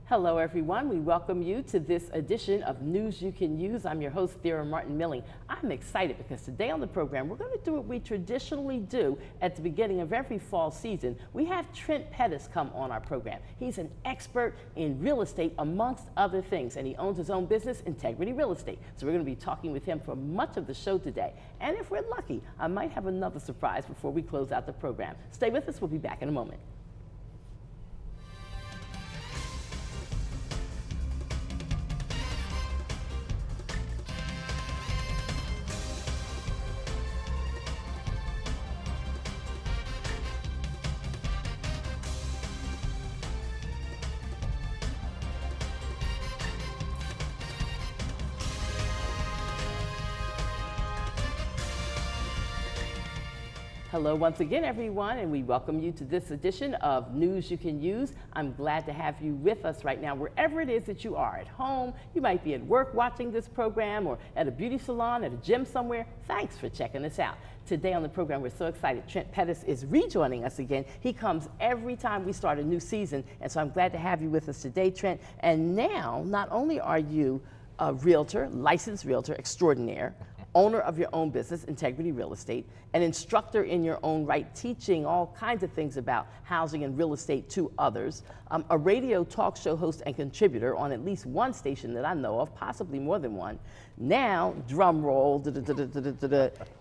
Hello everyone, we welcome you to this edition of News You Can Use. I'm your host, Thera Martin Milling. I'm excited because today on the program, we're going to do what we traditionally do at the beginning of every fall season. We have Trent Pettis come on our program. He's an expert in real estate, amongst other things, and he owns his own business, Integrity Real Estate. So we're going to be talking with him for much of the show today. And if we're lucky, I might have another surprise before we close out the program. Stay with us, we'll be back in a moment. Hello once again, everyone, and we welcome you to this edition of News You Can Use. I'm glad to have you with us right now, wherever it is that you are, at home. You might be at work watching this program, or at a beauty salon, at a gym somewhere. Thanks for checking us out. Today on the program, we're so excited. Trent Pettis is rejoining us again. He comes every time we start a new season, and so I'm glad to have you with us today, Trent. And now, not only are you a realtor, licensed realtor extraordinaire, owner of your own business, Integrity Real Estate, an instructor in your own right, teaching all kinds of things about housing and real estate to others, a radio talk show host and contributor on at least one station that I know of, possibly more than one. Now, drum roll,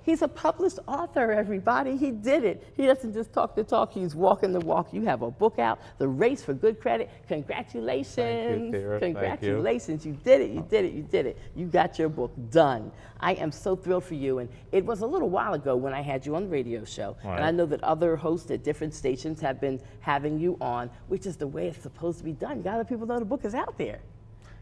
he's a published author, everybody. He did it. He doesn't just talk the talk, he's walking the walk. You have a book out, The Race for Good Credit. Congratulations. Thank you, Thera. Congratulations. Thank you. You did it, you did it, you did it. You got your book done. I am so thrilled for you. And it was a little while ago when I had you on the radio show. Right. And I know that other hosts at different stations have been having you on, which is the way it's supposed to be done. You gotta let people know the book is out there.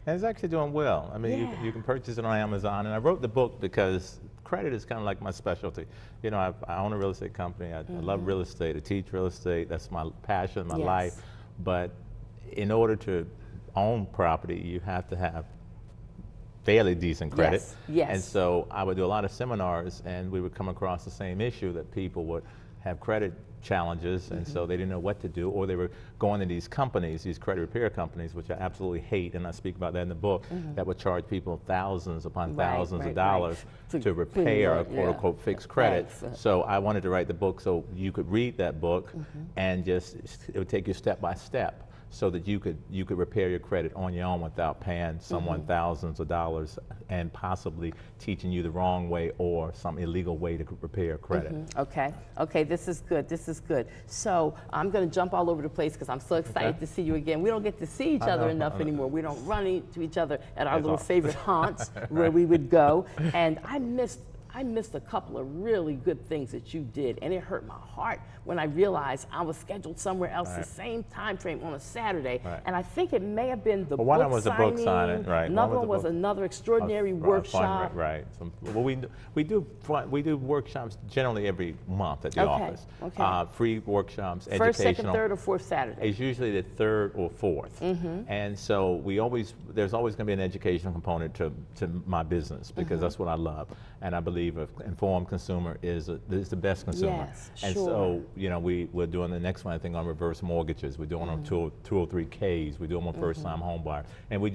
And it's actually doing well. I mean, Yeah. you can purchase it on Amazon. And I wrote the book because credit is kind of like my specialty. You know, I own a real estate company. I love real estate. I teach real estate. That's my passion, my Yes. life. But in order to own property, you have to have fairly decent credit. Yes, yes. And so I would do a lot of seminars, and we would come across the same issue, that people would have credit challenges, and so they didn't know what to do, or they were going to these companies, these credit repair companies, which I absolutely hate, and I speak about that in the book, that would charge people thousands upon thousands of dollars to repair a quote-unquote fixed credit. Thanks. So I wanted to write the book so you could read that book and just, it would take you step by step, so that you could repair your credit on your own without paying someone thousands of dollars and possibly teaching you the wrong way or some illegal way to repair credit. Okay, this is good, this is good. So I'm gonna jump all over the place because I'm so excited to see you again. We don't get to see each other enough anymore. We don't run into each other at our little favorite haunts where we would go. And I missed a couple of really good things that you did, and it hurt my heart when I realized I was scheduled somewhere else the same time frame on a Saturday. And I think it may have been the One book of them was signing. a book signing, right? Another one was another extraordinary workshop. Right. Well, we do workshops generally every month at the office. Free workshops, educational. First, second, third, or fourth Saturday? It's usually the third or fourth. And so there's always going to be an educational component to my business, because that's what I love, and I believe an informed consumer is the best consumer. Yes, and so, you know, we're doing the next one, I think, on reverse mortgages. We're doing on 203Ks. We do them on first-time home buyer, and we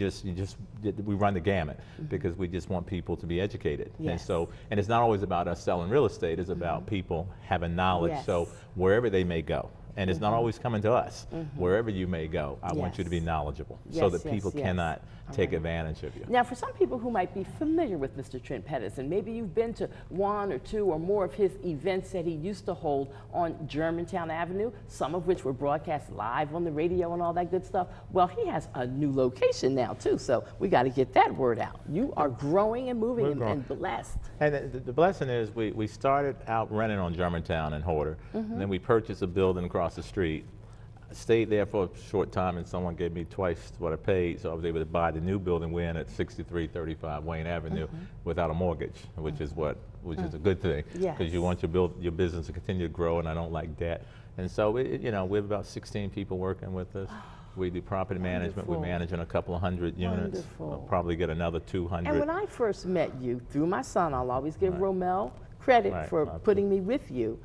run the gamut because we just want people to be educated. And so, and it's not always about us selling real estate. It's about people having knowledge. So wherever they may go. And it's not always coming to us. Wherever you may go, I want you to be knowledgeable so that people cannot take advantage of you. Now, for some people who might be familiar with Mr. Trent Pettis, and maybe you've been to one or two or more of his events that he used to hold on Germantown Avenue, some of which were broadcast live on the radio and all that good stuff. Well, he has a new location now, too, so we got to get that word out. You are growing and moving and blessed. And the blessing is we started out renting on Germantown and Horter, and then we purchased a building across the street. I stayed there for a short time, and someone gave me twice what I paid, so I was able to buy the new building we're in at 6335 Wayne Avenue without a mortgage, which is a good thing, because you want your business to continue to grow, and I don't like debt. And so you know, we have about 16 people working with us. We do property management. We're managing a couple of hundred units. We'll probably get another 200. And when I first met you, through my son, I'll always give Romel credit for putting me with you.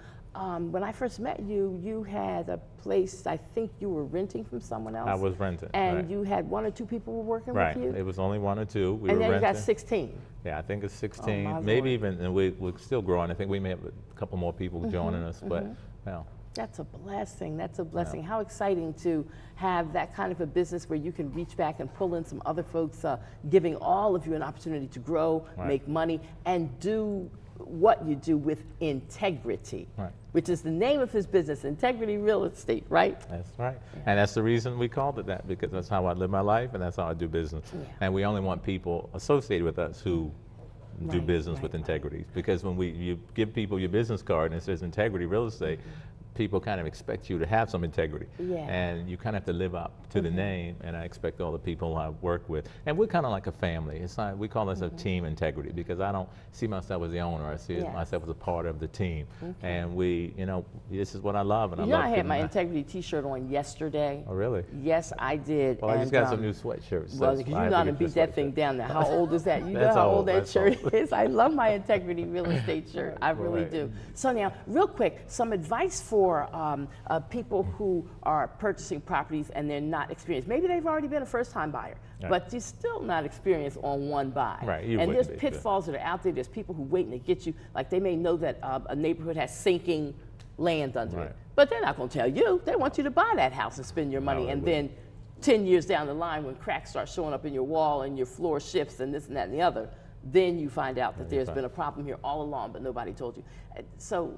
when I first met you, you had a place, I think you were renting from someone else. I was renting. And right. you had 1 or 2 people were working Right. with you? It was only 1 or 2. We and were then renting. you got 16. Yeah, I think it's 16. Oh, maybe Lord. even, and we're still growing. I think we may have a couple more people joining us, but well. That's a blessing. That's a blessing. How exciting to have that kind of a business where you can reach back and pull in some other folks, giving all of you an opportunity to grow, make money, and do what you do with integrity, which is the name of his business, Integrity Real Estate, right? That's right. Yeah. And that's the reason we called it that, because that's how I live my life and that's how I do business. Yeah. And we only want people associated with us who do business with integrity. Because when you give people your business card and it says Integrity Real Estate, people kind of expect you to have some integrity. And you kind of have to live up to the name, and I expect all the people I work with. And we're kind of like a family. It's not, we call ourselves Team Integrity, because I don't see myself as the owner. I see myself as a part of the team. And we, you know, this is what I love. And I had my Integrity t-shirt on yesterday. Oh, really? Yes, I did. Well, I just got some new sweatshirts. Well, you know how to beat that thing down there. How old is that? You know how old that shirt is? I love my Integrity Real Estate shirt. I really do. So now, real quick, some advice for people who are purchasing properties and they're not experienced. Maybe they've already been a first-time buyer, but you're still not experienced on one buy. And there's pitfalls that are out there. There's people who waiting to get you. Like they may know that a neighborhood has sinking land under it, but they're not going to tell you. They want you to buy that house and spend your money, and then 10 years down the line, when cracks start showing up in your wall and your floor shifts and this and that and the other, then you find out that there's been a problem here all along, but nobody told you. So.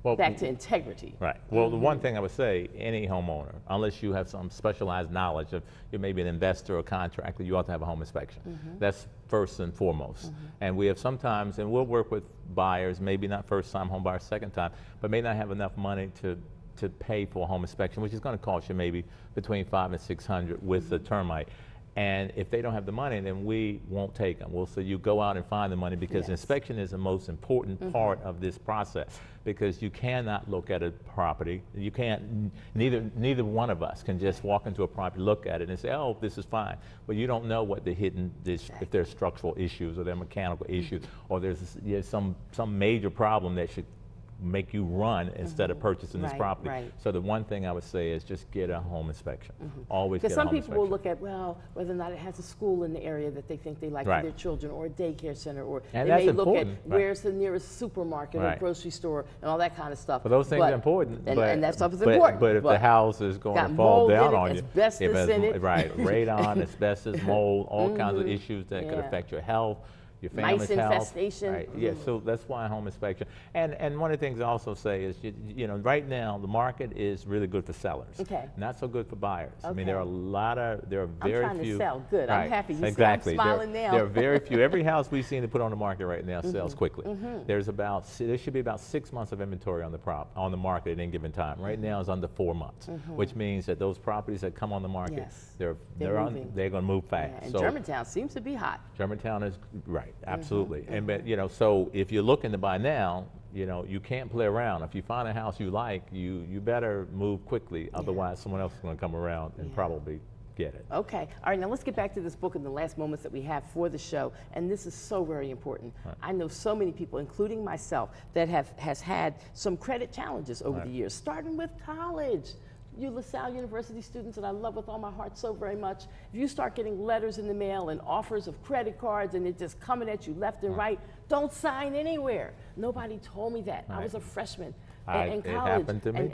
Well, back to integrity. Right. Well, the one thing I would say, any homeowner, unless you have some specialized knowledge of, you may be an investor or contractor, you ought to have a home inspection. That's first and foremost. And we have sometimes, and we'll work with buyers, maybe not first-time home buyers, second time, but may not have enough money to pay for a home inspection, which is going to cost you maybe between $500 and $600 with the termite. And if they don't have the money, then we won't take them. We'll say you go out and find the money, because inspection is the most important part of this process, because you cannot look at a property. You can't, neither one of us can just walk into a property, look at it and say, oh, this is fine. But you don't know what the hidden, if there's structural issues or there are mechanical issues, or there's some major problem that should make you run instead of purchasing this property. So the one thing I would say is just get a home inspection. Always get a home inspection. Because some people will look at, well, whether or not it has a school in the area that they think they like for their children, or a daycare center, or and they may look at where's the nearest supermarket or grocery store and all that kind of stuff. But those things are important. And that stuff is important. But if the house is going to fall down on you, asbestos in it. Radon, asbestos, mold, all kinds of issues that could affect your health, your family's health. Mice infestation. So that's why home inspection. And one of the things I also say is, you know, right now the market is really good for sellers. Not so good for buyers. I mean, there are very few. I'm trying to sell. Good. I'm happy. You exactly. See, I'm smiling now. There are very few. Every house we've seen to put on the market right now sells quickly. There should be about 6 months of inventory on the market at any given time. Right now it's under 4 months, which means that those properties that come on the market, they're going to move fast. And so Germantown seems to be hot. Germantown is absolutely. And but you know, so if you're looking to buy now, you know, you can't play around. If you find a house you like, you better move quickly. Otherwise, someone else is going to come around and probably get it. Okay. All right. Now let's get back to this book in the last moments that we have for the show. And this is so very important. I know so many people, including myself, that has had some credit challenges over the years, starting with college. You LaSalle University students, and I love with all my heart so very much, if you start getting letters in the mail and offers of credit cards and it's just coming at you left and right, don't sign anywhere. Nobody told me that. I was a freshman in college. It happened to me.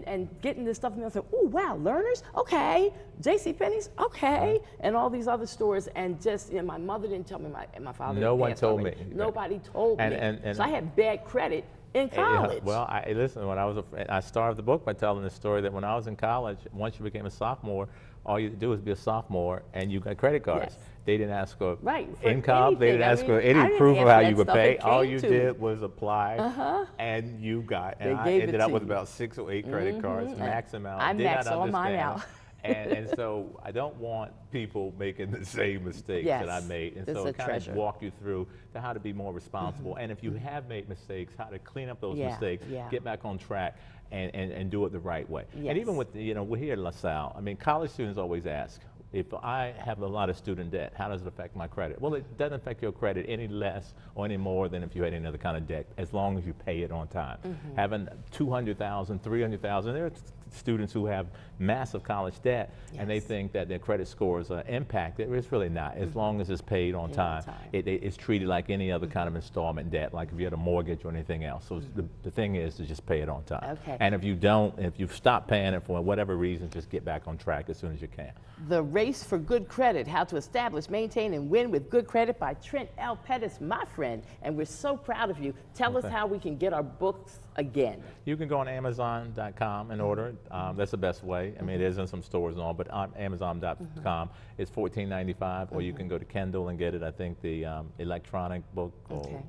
And getting this stuff in the mail, saying, oh, wow, Learners? Okay. JCPenney's? Okay. And all these other stores, and just, you know, my mother didn't tell me, my father No one told me. Nobody told me. So I had bad credit in college. Well, listen, when I started the book by telling the story that when I was in college, once you became a sophomore, all you had to do was be a sophomore and you got credit cards. They didn't ask for income. They didn't ask for any proof of how you would pay. All you did was apply, and you got. And I ended up with about 6 or 8 credit cards, max amount. I maxed all mine out. And so I don't want people making the same mistakes that I made. And so kind of walk you through to how to be more responsible. And if you have made mistakes, how to clean up those mistakes, get back on track, and do it the right way. And even with, you know, we're here at LaSalle. I mean, college students always ask, if I have a lot of student debt, how does it affect my credit? Well, it doesn't affect your credit any less or any more than if you had any other kind of debt, as long as you pay it on time. Having 200,000, 300,000, there are students who have massive college debt, and they think that their credit scores are impacted. It's really not. As long as it's paid on time, it's treated like any other kind of installment debt, like if you had a mortgage or anything else. So the thing is to just pay it on time. And if you don't, if you've stopped paying it for whatever reason, just get back on track as soon as you can. The Race for Good Credit, How to Establish, Maintain, and Win with Good Credit by Trent L. Pettis, my friend, and we're so proud of you. Tell us how we can get our books again. You can go on Amazon.com and order it. That's the best way. I mean, it is in some stores and all, but on Amazon.com, it's $14.95, or you can go to Kindle and get it. I think the electronic book,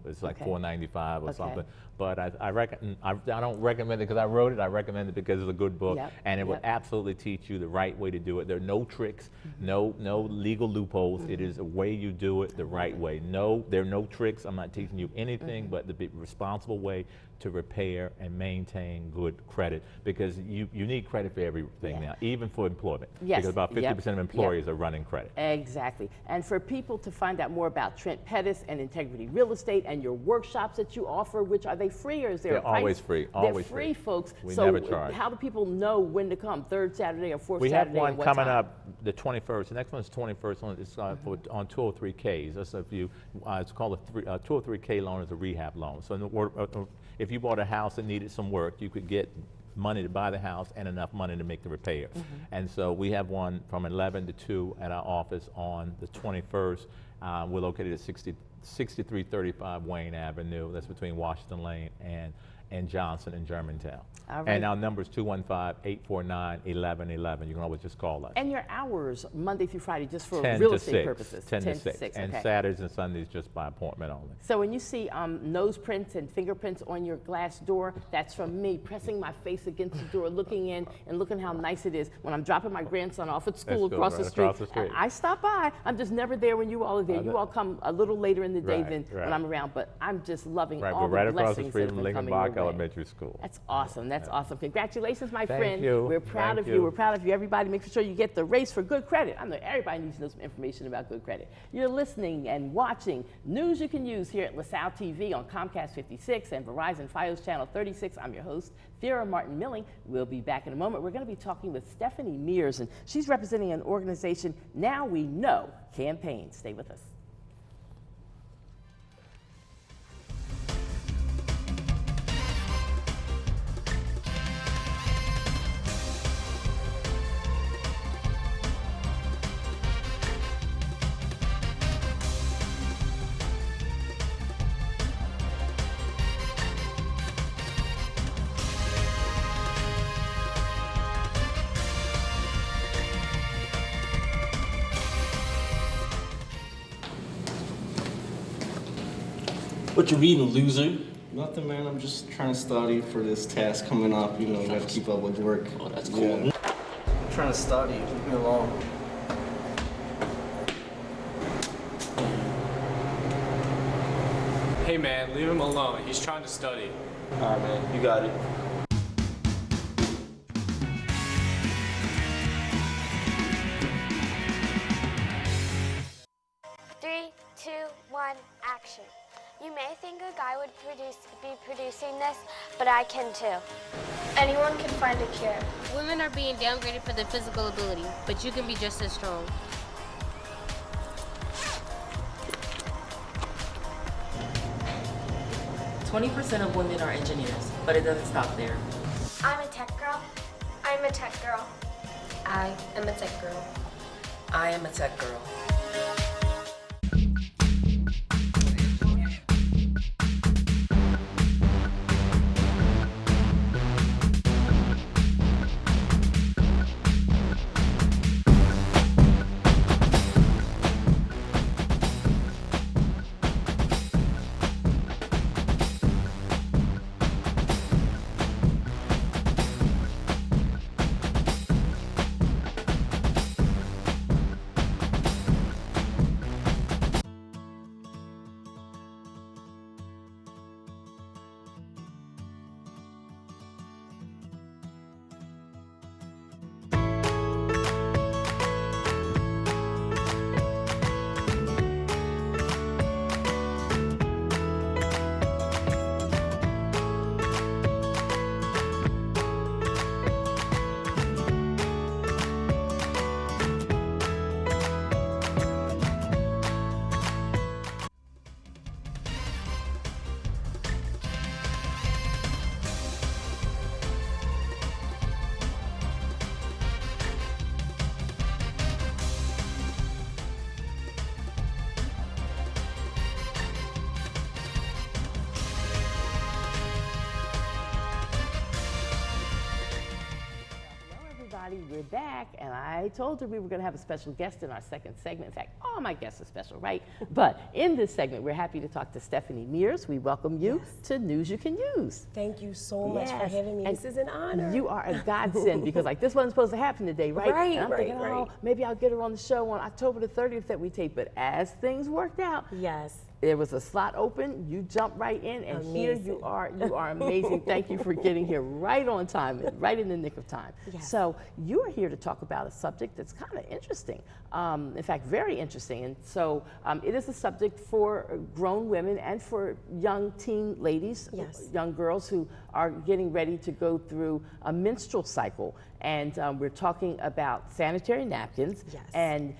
it's like $4.95 or something. But I don't recommend it because I wrote it. I recommend it because it's a good book, and it will absolutely teach you the right way to do it. There are no tricks, no legal loopholes. It is a way you do it the right way. No, there are no tricks. I'm not teaching you anything but the responsible way to repair and maintain good credit, because you need credit for everything now, even for employment. Because about 50% of employers are running credit. Exactly. And for people to find out more about Trent Pettis and Integrity Real Estate and your workshops that you offer, which are they free or is there a price? They're always free. Always They're free, folks. We so never charge. How do people know when to come? Third Saturday or fourth Saturday? Saturday? We have one coming time? up the 21st. The next one is 21st. It's on 203Ks. That's if you. It's called a 203K loan is a rehab loan. So if you bought a house that needed some work, you could get money to buy the house and enough money to make the repairs. And so we have one from 11 to 2 at our office on the 21st. We're located at 6335 Wayne Avenue. That's between Washington Lane and Johnson in Germantown. And our number is 215-849-1111. You can always just call us. And your hours, Monday through Friday, just for real estate purposes? 10 to 6. And Saturdays and Sundays just by appointment only. So when you see nose prints and fingerprints on your glass door, that's from me pressing my face against the door, looking in and looking how nice it is. When I'm dropping my grandson off at school across the street, I stop by. I'm just never there when you all are there. You all come a little later in the day than when I'm around, but I'm just loving all the blessings that have been coming your way. Elementary School. That's awesome. That's awesome. Congratulations, my friend. Thank you. We're proud of you. We're proud of you. Everybody, make sure you get the Race for Good Credit. I know everybody needs to know some information about good credit. You're listening and watching News You Can Use here at LaSalle TV on Comcast 56 and Verizon Fios Channel 36. I'm your host, Thera Martin Milling. We'll be back in a moment. We're going to be talking with Stephanie Mears, and she's representing an organization, Now We Know campaign. Stay with us. What you reading, loser? Nothing, man. I'm just trying to study for this task coming up. You know, we gotta keep up with work. Oh, that's cool. Yeah. I'm trying to study. Leave me alone. Hey, man, leave him alone. He's trying to study. All right, man. You got it. Three, two, one, action. You may think a guy would be producing this, but I can too. Anyone can find a cure. Women are being downgraded for their physical ability, but you can be just as strong. %20 of women are engineers, but it doesn't stop there. I'm a tech girl. I'm a tech girl. I am a tech girl. I am a tech girl. we're back, and I told her we were going to have a special guest in our second segment. In fact, all my guests are special, right? But in this segment, we're happy to talk to Stephanie Mears. We welcome you to News You Can Use. Thank you so much for having me. And this is an honor. You are a godsend because like this wasn't supposed to happen today, right? Right, and I'm thinking, right. oh, maybe I'll get her on the show on October the 30th that we tape. But as things worked out, yes, there was a slot open, you jumped right in, and here you are amazing. Thank you for getting here right on time, and right in the nick of time. Yes. So you are here to talk about a subject that's kind of interesting, in fact, very interesting. And so it is a subject for grown women and for young teen ladies, young girls who are getting ready to go through a menstrual cycle. And we're talking about sanitary napkins, and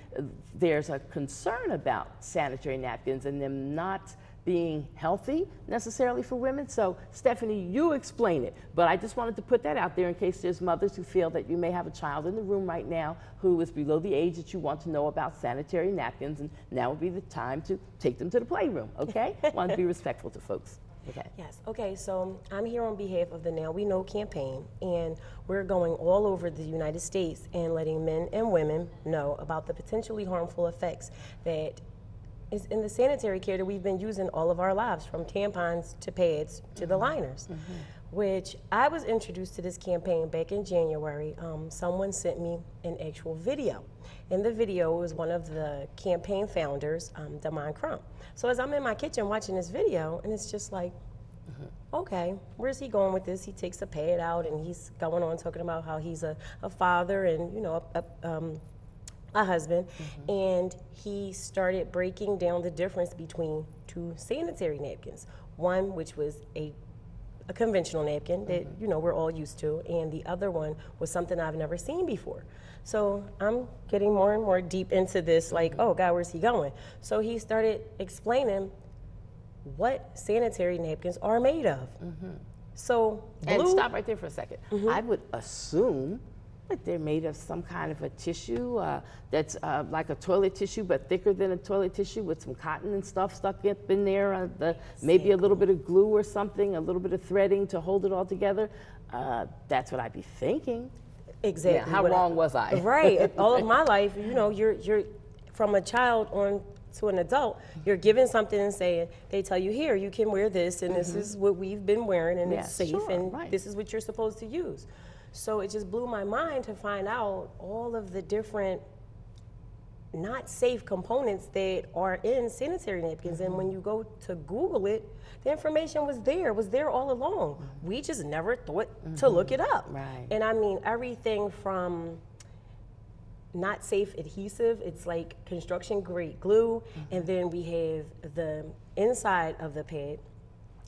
there's a concern about sanitary napkins and them not being healthy necessarily for women. So Stephanie, you explain it, but I just wanted to put that out there in case there's mothers who feel that you may have a child in the room right now who is below the age that you want to know about sanitary napkins, and now would be the time to take them to the playroom, okay? Want to be respectful to folks. Okay. Yes. Okay, so I'm here on behalf of the Now We Know campaign, and we're going all over the United States and letting men and women know about the potentially harmful effects that is in the sanitary care that we've been using all of our lives, from tampons to pads to the liners, which I was introduced to this campaign back in January. Someone sent me an actual video. In the video was one of the campaign founders, Damon Crump. So as I'm in my kitchen watching this video, and it's just like, okay, where's he going with this? He takes a pad out and he's going on talking about how he's a father and, you know, a husband. And he started breaking down the difference between two sanitary napkins. One, which was a conventional napkin that, you know, we're all used to, and the other one was something I've never seen before. So I'm getting more and more deep into this, like, oh God, where's he going? So he started explaining what sanitary napkins are made of. So and stop right there for a second. I would assume that they're made of some kind of a tissue that's like a toilet tissue, but thicker than a toilet tissue with some cotton and stuff stuck up in there, maybe a little bit of glue or something, a little bit of threading to hold it all together. That's what I'd be thinking. Exactly. Yeah, how wrong was I? Right. All of my life, you know, you're from a child on to an adult, you're given something and saying, they tell you, here, you can wear this, and this is what we've been wearing, and it's safe, and this is what you're supposed to use. So it just blew my mind to find out all of the different not safe components that are in sanitary napkins. And when you go to Google it, the information was there all along. We just never thought to look it up. And I mean, everything from not safe adhesive, it's like construction grade glue, and then we have the inside of the pad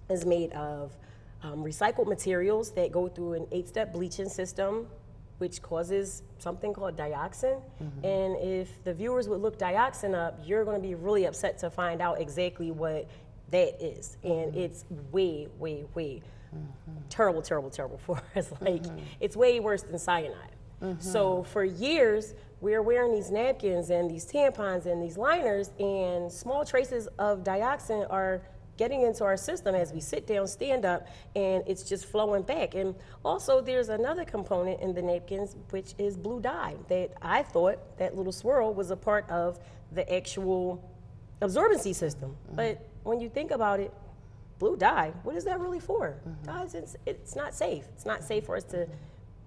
is made of recycled materials that go through an 8-step bleaching system, which causes something called dioxin. And if the viewers would look dioxin up, you're going to be really upset to find out exactly what that is. And it's way, way, way terrible, terrible, terrible for us. Like, it's way worse than cyanide. So for years, we're wearing these napkins and these tampons and these liners, and small traces of dioxin are getting into our system as we sit down, stand up, and it's just flowing back. And also there's another component in the napkins, which is blue dye, that I thought that little swirl was a part of the actual absorbency system. But when you think about it, blue dye, what is that really for? Guys, it's not safe. It's not safe for us to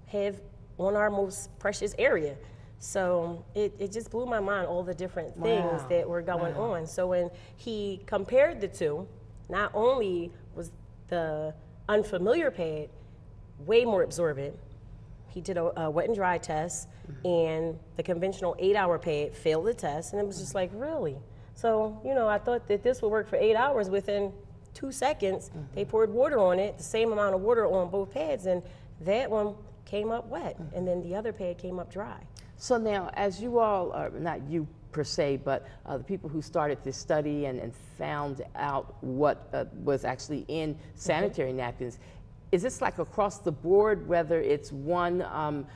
have on our most precious area. So it just blew my mind, all the different things that were going on. So when he compared the two, not only was the unfamiliar pad way more absorbent, he did a wet and dry test, and the conventional 8-hour pad failed the test, and it was just like, really? So, you know, I thought that this would work for 8 hours. Within 2 seconds, they poured water on it, the same amount of water on both pads, and that one came up wet, and then the other pad came up dry. So now, as you all, not you per se, but the people who started this study and found out what was actually in sanitary napkins, is this like across the board, whether it's one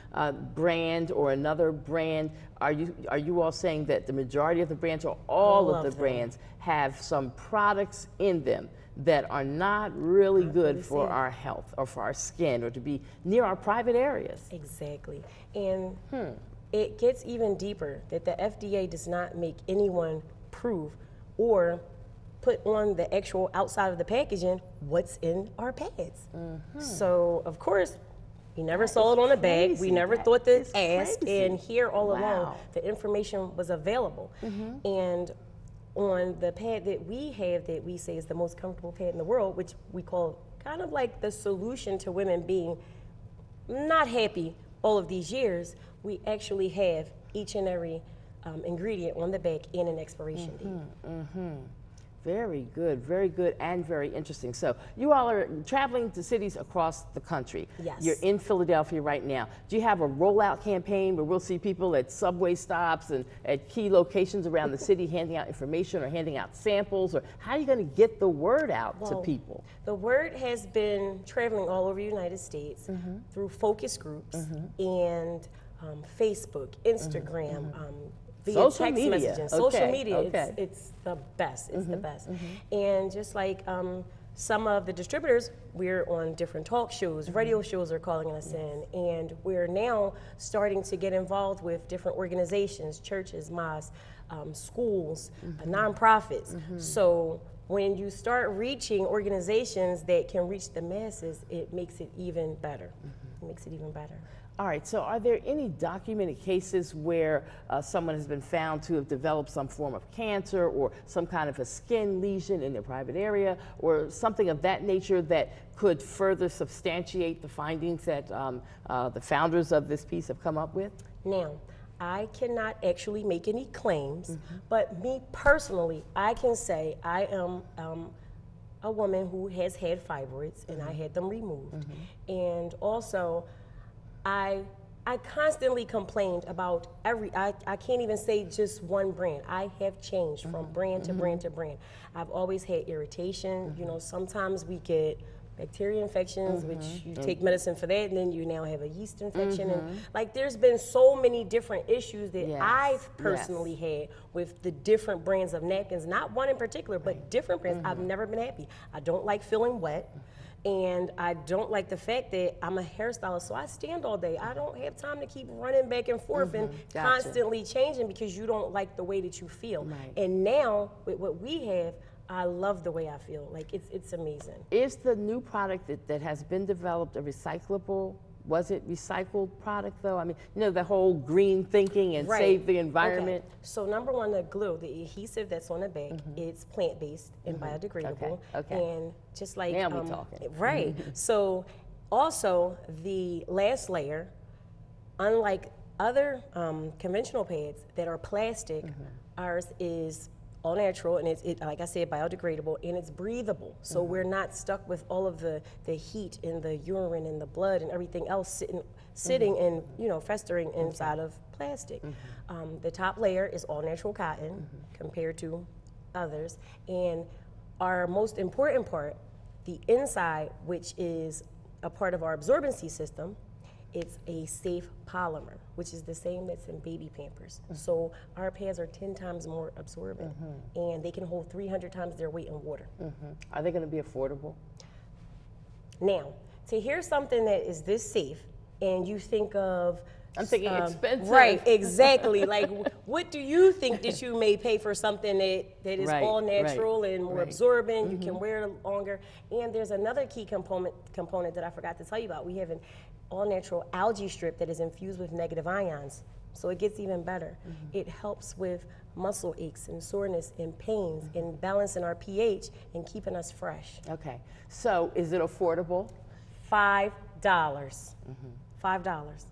brand or another brand? Are you all saying that the majority of the brands or all of the brands have some products in them that are not really good for our health or for our skin or to be near our private areas? Exactly. And it gets even deeper that the FDA does not make anyone prove or put on the actual outside of the packaging what's in our pads. So, of course, we never saw it on a bag. We never thought to ask. And here all along, the information was available. And on the pad that we have that we say is the most comfortable pad in the world, which we call kind of like the solution to women being not happy all of these years, we actually have each and every ingredient on the back and an expiration date. Very good and very interesting. So you all are traveling to cities across the country. Yes. You're in Philadelphia right now. Do you have a rollout campaign where we'll see people at subway stops and at key locations around the city handing out information or handing out samples? Or how are you going to get the word out to people? The word has been traveling all over the United States through focus groups and Facebook, Instagram, via Social text media. messaging. Okay, Social media, okay. it's the best. It's the best. And just like some of the distributors, we're on different talk shows, radio shows are calling us in, and we're now starting to get involved with different organizations, churches, mosques, schools, nonprofits. So when you start reaching organizations that can reach the masses, it makes it even better. It makes it even better. All right, so are there any documented cases where someone has been found to have developed some form of cancer or some kind of a skin lesion in their private area or something of that nature that could further substantiate the findings that the founders of this piece have come up with? Now, I cannot actually make any claims, but me personally, I can say I am a woman who has had fibroids and I had them removed. And also, I constantly complained about I can't even say just one brand. I have changed from brand to brand to brand. I've always had irritation. You know, sometimes we get bacteria infections, which you take medicine for that, and then you now have a yeast infection. And like, there's been so many different issues that I've personally had with the different brands of napkins, not one in particular, but different brands. I've never been happy. I don't like feeling wet. And I don't like the fact that I'm a hairstylist, so I stand all day. I don't have time to keep running back and forth and constantly changing because you don't like the way that you feel. And now, with what we have, I love the way I feel. Like, it's amazing. Is the new product that has been developed a recyclable? Was it recycled product though? I mean, you know, the whole green thinking and save the environment. Okay. So number one, the glue, the adhesive that's on the back, it's plant-based and biodegradable. And just like, now we're talking. Right. So also the last layer, unlike other conventional pads that are plastic, ours is all natural, and it's like I said, biodegradable, and it's breathable. So we're not stuck with all of the heat and the urine and the blood and everything else sitting and, you know, festering inside of plastic. The top layer is all natural cotton compared to others, and our most important part, the inside, which is a part of our absorbency system, it's a safe polymer, which is the same that's in baby Pampers. So our pads are 10 times more absorbent, and they can hold 300 times their weight in water. Are they going to be affordable? Now, to hear something that is this safe, and you think of I'm thinking expensive. Right, exactly. Like, what do you think that you may pay for something that is all natural and more absorbent? You can wear it longer. And there's another key component that I forgot to tell you about. We have an all-natural algae strip that is infused with negative ions. So it gets even better. It helps with muscle aches and soreness and pains and balancing our pH and keeping us fresh. Okay. So is it affordable? $5. $5.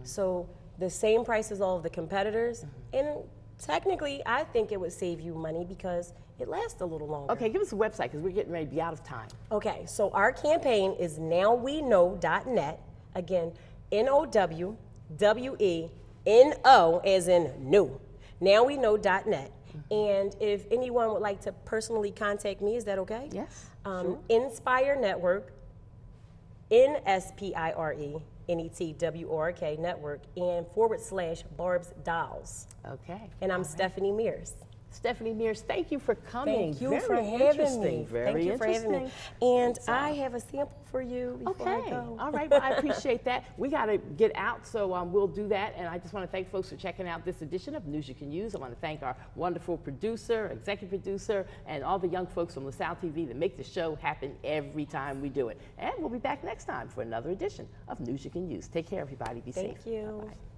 So the same price as all of the competitors, and technically I think it would save you money because it lasts a little longer. Okay, give us a website because we're getting ready to be out of time. Okay, so our campaign is nowweknow.net. Again, NOWWENO as in new. Nowweknow.net. And if anyone would like to personally contact me, is that okay? Yes. Inspire Network NSPIRENETWORK Network and /Barb's Dolls. Okay. And I'm Stephanie Mears. Stephanie Mears, thank you for coming. Thank you Very for having interesting. me. Very Thank you for having me. interesting. And I have a sample for you before I Okay. go. All right. Well, I appreciate that. We got to get out, so we'll do that. And I just want to thank folks for checking out this edition of News You Can Use. I want to thank our wonderful producer, executive producer, and all the young folks from LaSalle TV that make the show happen every time we do it. And we'll be back next time for another edition of News You Can Use. Take care, everybody. Be safe. Thank you. Bye-bye.